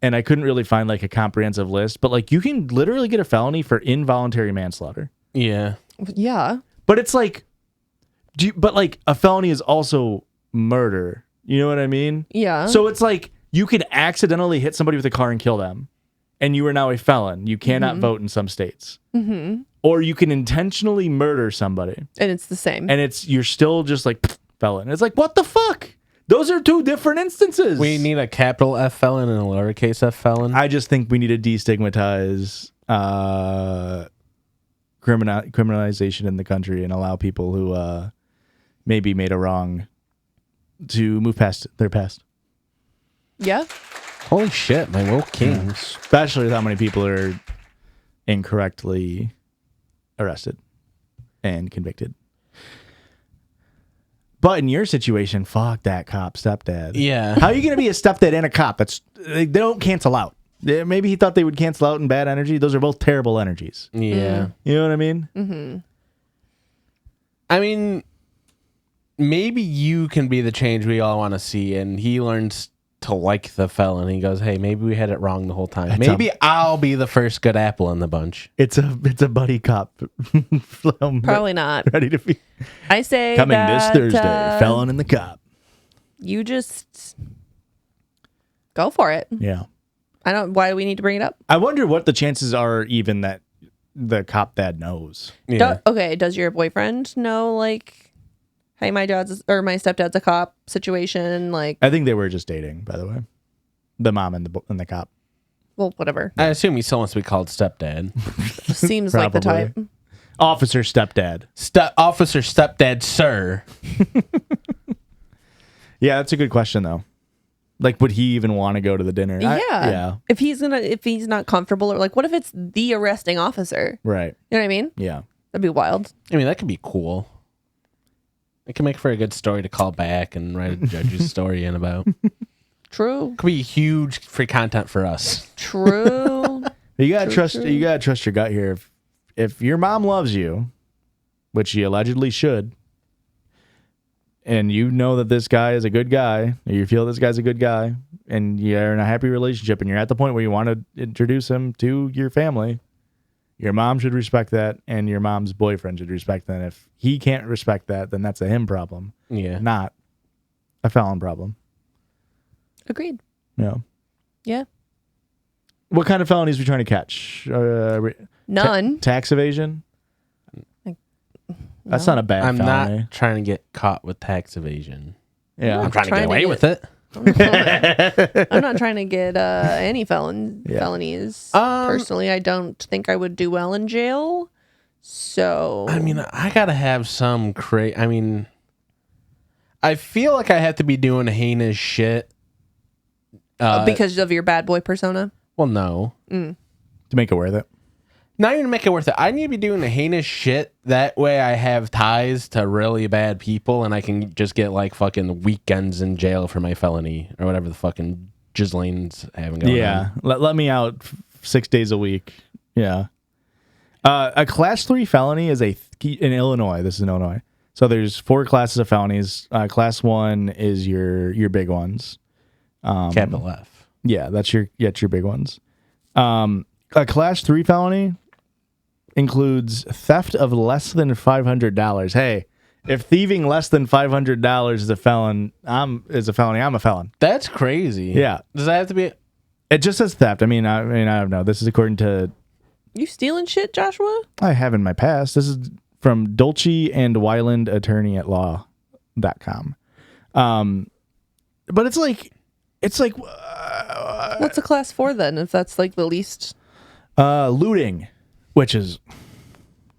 and I couldn't really find like a comprehensive list, but like you can literally get a felony for involuntary manslaughter. Yeah. Yeah. But it's like but like a felony is also murder. You know what I mean? Yeah. So it's like you could accidentally hit somebody with a car and kill them, and you are now a felon. You cannot vote in some states. Mm-hmm. Or you can intentionally murder somebody, and it's the same. and you're still just like felon. It's like, what the fuck? Those are two different instances. We need a capital F felon and a lowercase f felon. I just think we need to destigmatize criminalization in the country and allow people who maybe made a wrong to move past their past. Yeah. Holy shit, my woke kings. Especially with how many people are incorrectly arrested and convicted. But in your situation, fuck that cop stepdad. Yeah. How are you going to be a stepdad and a cop? They don't cancel out. Maybe he thought they would cancel out in bad energy. Those are both terrible energies. Yeah. You know what I mean? Mm-hmm. I mean, maybe you can be the change we all want to see, and he learns to like the felon. He goes, hey, maybe we had it wrong the whole time. Maybe I'll be the first good apple in the bunch. It's a buddy cop film. Probably not. Ready to be I say coming that, this Thursday. Felon and the Cop. You just go for it. Yeah. Why do we need to bring it up? I wonder what the chances are even that the cop dad knows. Yeah. Okay, does your boyfriend know, like, hey, my stepdad's a cop situation? Like, I think they were just dating, by the way. The mom and the cop. Well, whatever. I assume he still wants to be called stepdad. Seems like the Probably. type. Officer stepdad. Officer stepdad, sir. Yeah, that's a good question though. Like, would he even want to go to the dinner? Yeah. If he's not comfortable, or like, what if it's the arresting officer? Right. You know what I mean? Yeah. That'd be wild. I mean, that could be cool. It can make for a good story to call back and write a judge's story in about. True. Could be huge free content for us. True. You gotta trust. You gotta trust your gut here. If your mom loves you, which she allegedly should, and you know that this guy is a good guy, or you feel this guy's a good guy, and you're in a happy relationship, and you're at the point where you want to introduce him to your family, your mom should respect that, and your mom's boyfriend should respect that. If he can't respect that, then that's a him problem, Yeah. not a Fallon problem. Agreed. Yeah. Yeah. What kind of felonies are we trying to catch? None. Tax evasion? That's not a bad I'm felony. not trying to get caught with tax evasion. Yeah. I'm trying to trying get to away get- with it. I'm not trying to get any felonies. Personally, I don't think I would do well in jail. So I mean, I gotta have some I feel like I have to be doing heinous shit. because of your bad boy persona. Well, no. To make it worth it. Not even to make it worth it. I need to be doing the heinous shit. That way I have ties to really bad people and I can just get like fucking weekends in jail for my felony or whatever the fucking Gislane's having going on. Let me out 6 days a week. Yeah. A class 3 felony is in Illinois. This is in Illinois. So there's 4 classes of felonies. Class 1 is your big ones. Capital F. Yeah, that's your big ones. A class 3 felony includes theft of less than $500. Hey, if thieving less than $500 is a felony, I'm a felon. That's crazy. Yeah. Does that have to be? It just says theft. I don't know. This is according to You stealing shit, Joshua? I have in my past. This is from Dolce and Weiland attorney at law.com. But it's like What's a class 4 then? If that's like the least. looting, which is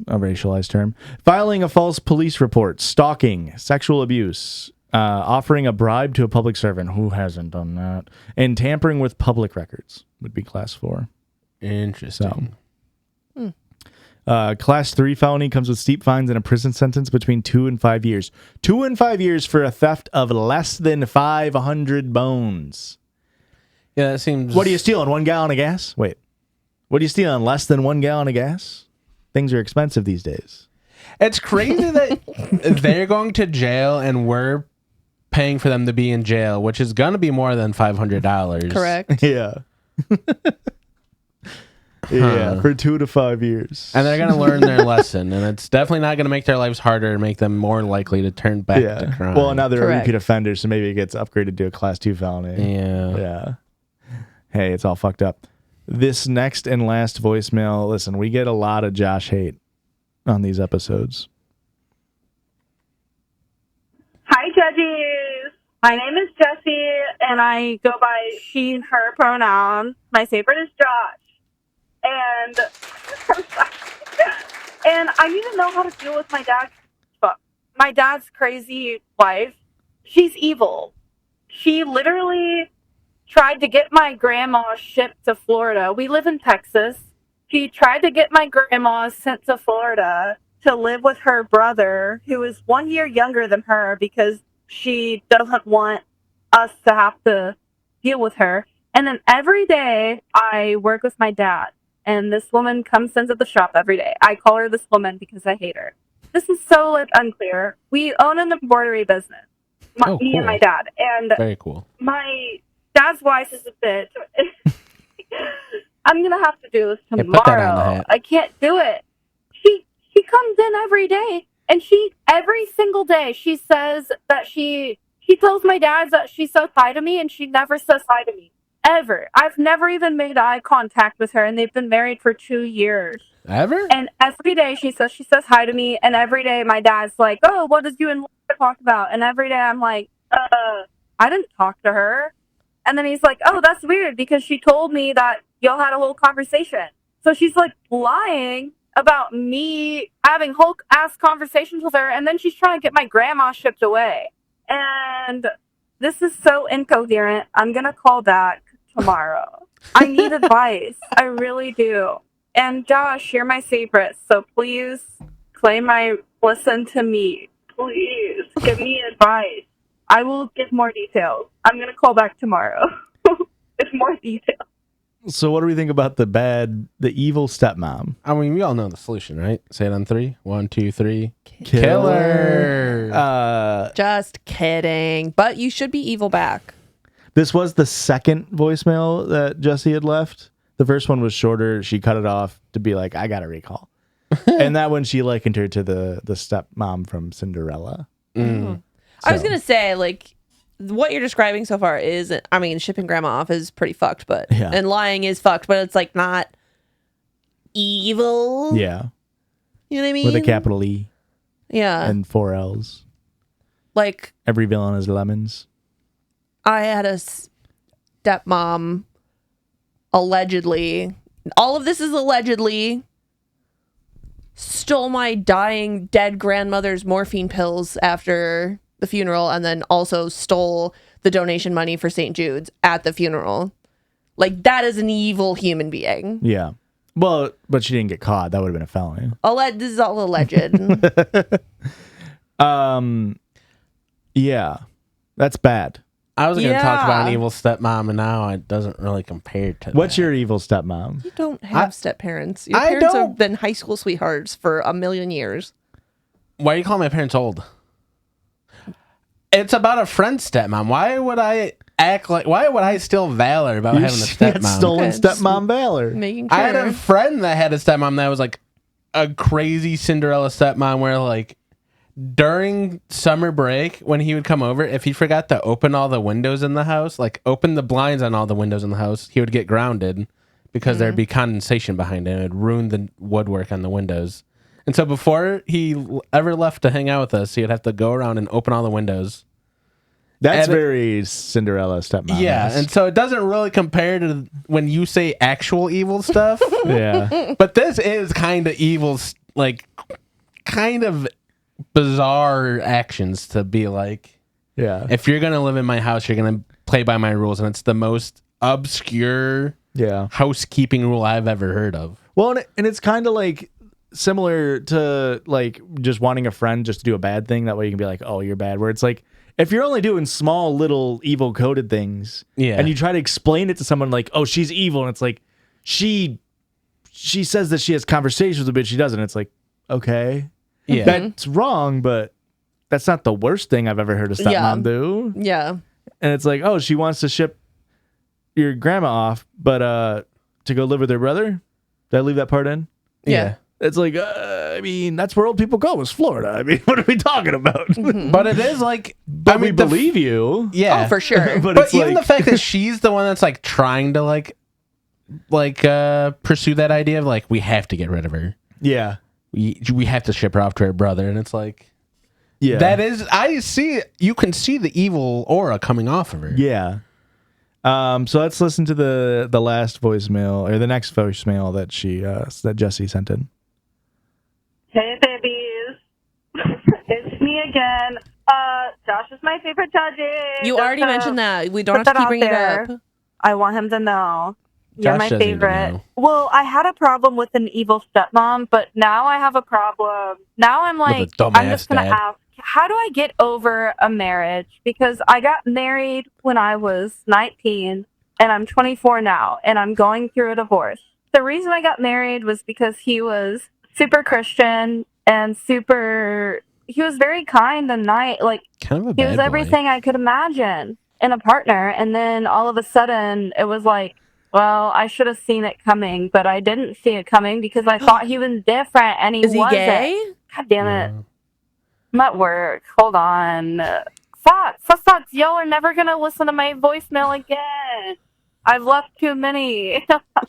a racialized term, filing a false police report, stalking, sexual abuse, offering a bribe to a public servant, who hasn't done that, and tampering with public records would be class 4. Interesting. Class 3 felony comes with steep fines and a prison sentence between 2 and 5 years. 2 and 5 years for a theft of less than 500 bones. Yeah, that seems. What are you stealing? 1 gallon of gas? Wait. What are you stealing? Less than 1 gallon of gas? Things are expensive these days. It's crazy that they're going to jail and we're paying for them to be in jail, which is going to be more than $500. Correct. Yeah. Yeah, for 2 to 5 years. And they're going to learn their lesson, and it's definitely not going to make their lives harder and make them more likely to turn back to crime. Well, now they're a Correct. repeat offender, so maybe it gets upgraded to a class 2 felony. Yeah. Yeah. Hey, it's all fucked up. This next and last voicemail, listen, we get a lot of Josh hate on these episodes. Hi, judges. My name is Jessie, and I go by she and her pronoun. My favorite is Josh. And and I need to know how to deal with my dad's crazy wife. She's evil. She literally tried to get my grandma shipped to Florida. We live in Texas. She tried to get my grandma sent to Florida to live with her brother, who is 1 year younger than her, because she doesn't want us to have to deal with her. And then every day I work with my dad, and this woman comes into the shop every day. I call her this woman because I hate her. This is so unclear. We own an embroidery business, me and my dad. And Very cool. my dad's wife is a bitch. I'm gonna have to do this Hey, put that on the tomorrow. hat. I can't do it. She comes in every day, and every single day she says that she tells my dad that she says hi to me, and she never says hi to me ever. I've never even made eye contact with her, and they've been married for 2 years. Ever? And every day she says hi to me, and every day my dad's like, "Oh, what did you and Laura talk about?" And every day I'm like, I didn't talk to her. And then he's like, oh, that's weird because she told me that y'all had a whole conversation. So she's like lying about me having whole ass conversations with her, and then she's trying to get my grandma shipped away. And this is so incoherent. I'm gonna call back tomorrow. I need advice. I really do. And Josh, you're my favorite, so please listen to me. Please give me advice. I will give more details. I'm gonna call back tomorrow. With more details. So what do we think about the evil stepmom? I mean, we all know the solution, right? Say it on 3. 1, 2, 3. Killer. Just kidding. But you should be evil back. This was the second voicemail that Jesse had left. The first one was shorter. She cut it off to be like, I got a recall. And that one, she likened her to the stepmom from Cinderella. I was going to say, like, what you're describing so far is, I mean, shipping grandma off is pretty fucked, but, and lying is fucked, but it's like not evil. Yeah. You know what I mean? With a capital E. Yeah. And 4 L's. Like, every villain is lemons. I had a stepmom, allegedly, all of this is allegedly, stole my dying dead grandmother's morphine pills after the funeral, and then also stole the donation money for St. Jude's at the funeral. Like, that is an evil human being. Yeah. Well, but she didn't get caught. That would have been a felony. This is all alleged. Yeah. That's bad. I was going to talk about an evil stepmom, and now it doesn't really compare to What's your evil stepmom? You don't have step-parents. Your parents have been high school sweethearts for a million years. Why are you calling my parents old? It's about a friend's stepmom. Why would I steal valor about having a stepmom? Stolen stepmom valor. Making sure. I had a friend that had a stepmom that was like a crazy Cinderella stepmom where like during summer break when he would come over, if he forgot to open all the windows in the house, like open the blinds on all the windows in the house, he would get grounded because there'd be condensation behind it and it would ruin the woodwork on the windows. And so before he ever left to hang out with us, he would have to go around and open all the windows. That's very Cinderella stepmom. Yeah, and so it doesn't really compare to when you say actual evil stuff. Yeah. But this is kind of evil, like kind of bizarre actions to be like, yeah, if you're going to live in my house, you're going to play by my rules. And it's the most obscure housekeeping rule I've ever heard of. Well, and it's kind of like similar to like just wanting a friend just to do a bad thing. That way you can be like, oh, you're bad. Where it's like, if you're only doing small little evil coded things and you try to explain it to someone like, oh, she's evil. And it's like, she says that she has conversations with a bitch. She doesn't. It's like, okay, that's wrong, but that's not the worst thing I've ever heard a stepmom do. Yeah. And it's like, oh, she wants to ship your grandma off, but to go live with her brother. Did I leave that part in? Yeah. It's like, I mean, that's where old people go, is Florida. I mean, what are we talking about? But it is like, but we believe you. Yeah. Oh, for sure. but it's even the fact that she's the one that's like trying to like pursue that idea of like, we have to get rid of her. Yeah. We have to ship her off to her brother. And it's like, that is, you can see the evil aura coming off of her. Yeah. So let's listen to the last voicemail, or the next voicemail that Jesse sent in. Hey, babies. It's me again. Josh is my favorite judge. You already mentioned that. We don't have to keep bringing it up. I want him to know. You're Josh my doesn't even favorite. know. Well, I had a problem with an evil stepmom, but now I have a problem. Now I'm like, I'm just going to ask, how do I get over a marriage? Because I got married when I was 19, and I'm 24 now, and I'm going through a divorce. The reason I got married was because he was super Christian and he was very kind and nice. Like, kind of a he bad was boy. everything I could imagine in a partner. And then all of a sudden, it was like, well, I should have seen it coming, but I didn't see it coming because I thought he was different, and he wasn't. Is he gay? God damn it. I'm at work. Hold on. Fuck. Y'all are never going to listen to my voicemail again. I've left too many.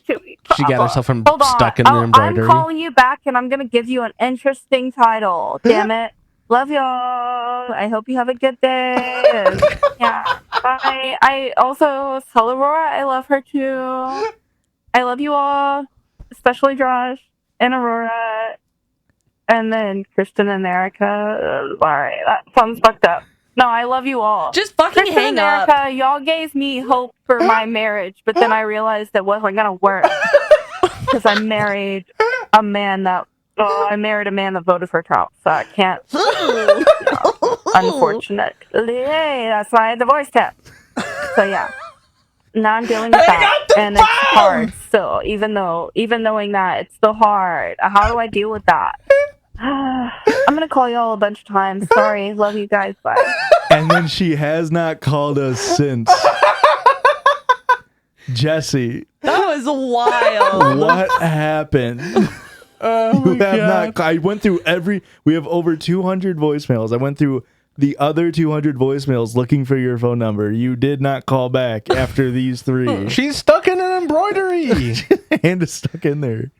She got herself stuck in the embroidery. I'm calling you back, and I'm going to give you an interesting title. Damn it. Love y'all. I hope you have a good day. Yeah. I also tell Aurora I love her too. I love you all, especially Josh and Aurora, and then Kristen and Erica. Sorry, that sounds fucked up. No, I love you all. Just fucking Kristen hang and up. Erica, y'all gave me hope for my marriage, but then I realized it wasn't gonna work because I married a man that voted for Trump, so I can't. Unfortunately, that's why I had the voice tap. So yeah, now I'm dealing with that, and it's hard. So even knowing that, it's still hard. How do I deal with that? I'm gonna call y'all a bunch of times. Sorry, love you guys. Bye. And then she has not called us since. Jesse, That was wild. what happened? You have not. I went through we have over 200 voicemails. I went through the other 200 voicemails looking for your phone number. You did not call back after these 3. She's stuck in an embroidery. Hand is stuck in there.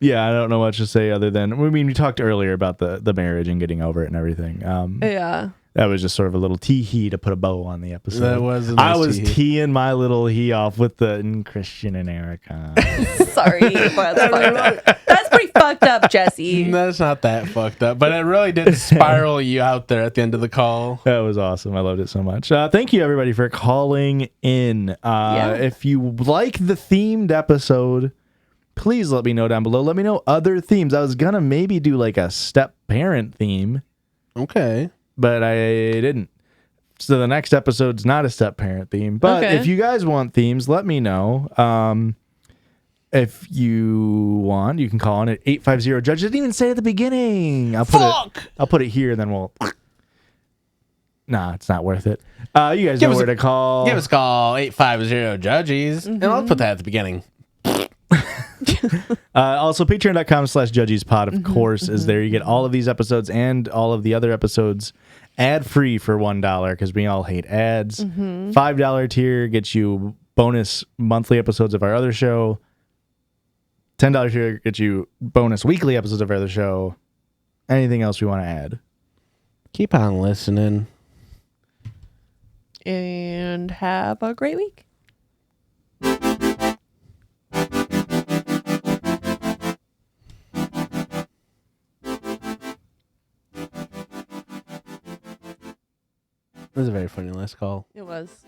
Yeah, I don't know much to say other than, I mean, we talked earlier about the marriage and getting over it and everything. Yeah. That was just sort of a little tee-hee to put a bow on the episode. That was a I nice was tee-hee. teeing my little he off with the Christian and Erica. Sorry. But that's fucked up. That's pretty fucked up, Jesse. That's not that fucked up, but it really did spiral you out there at the end of the call. That was awesome. I loved it so much. Thank you, everybody, for calling in. If you like the themed episode, please let me know down below. Let me know other themes. I was going to maybe do like a step-parent theme. Okay. But I didn't. So the next episode's not a step-parent theme. But if you guys want themes, let me know. If you want, you can call in at 850-JUDGE. Didn't even say it at the beginning. I'll put it here, and then we'll... Nah, it's not worth it. You guys know where to call. Give us a call, 850-JUDGES, and I'll put that at the beginning. Also, patreon.com/judgespod, of course, is there. You get all of these episodes and all of the other episodes ad-free for $1 because we all hate ads. $5 tier gets you bonus monthly episodes of our other show. $10 tier gets you bonus weekly episodes of our other show. Anything else we want to add? Keep on listening. And have a great week. It was a very funny last call. It was.